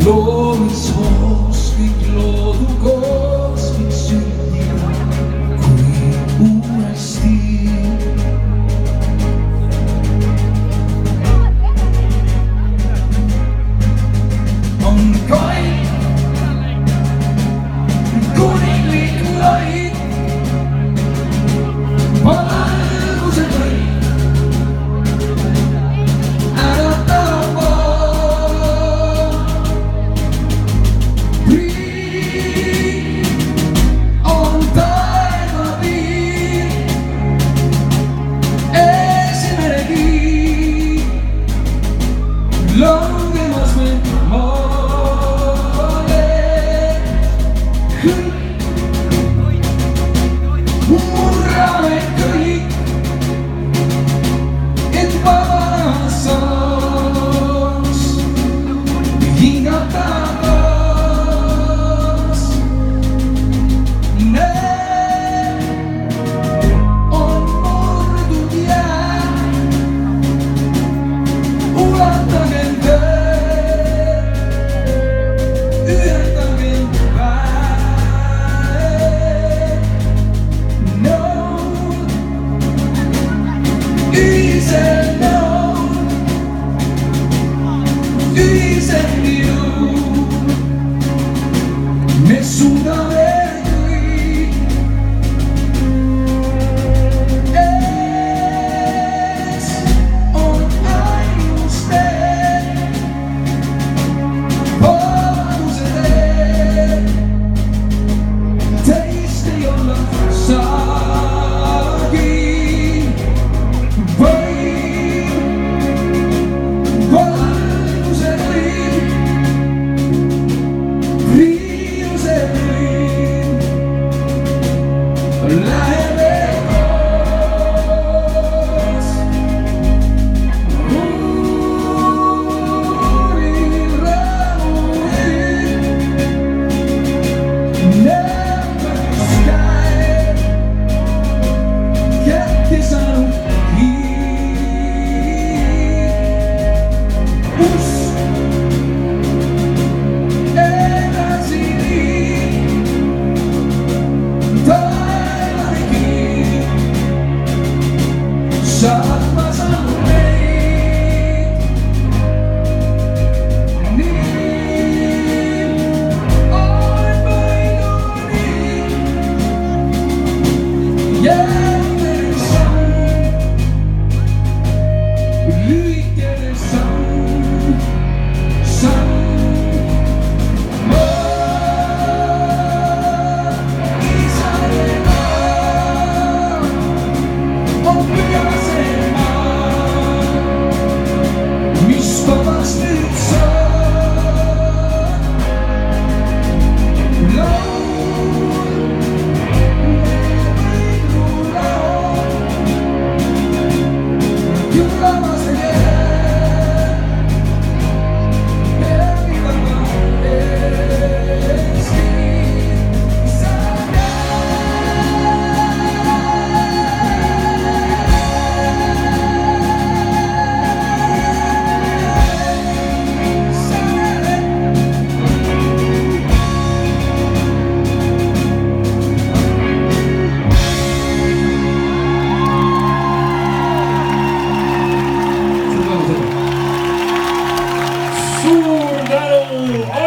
Lovisås glodogås min syndiga qui uresti on koi kuninglik lain malu sedih lo que más me mole murrame kali in pasos hingga taas ne on dunia ulang nessuna vergogna es on ein sted posere taste your love sagi saat masa baik ni orang baik yang bersang berikan sang you love us.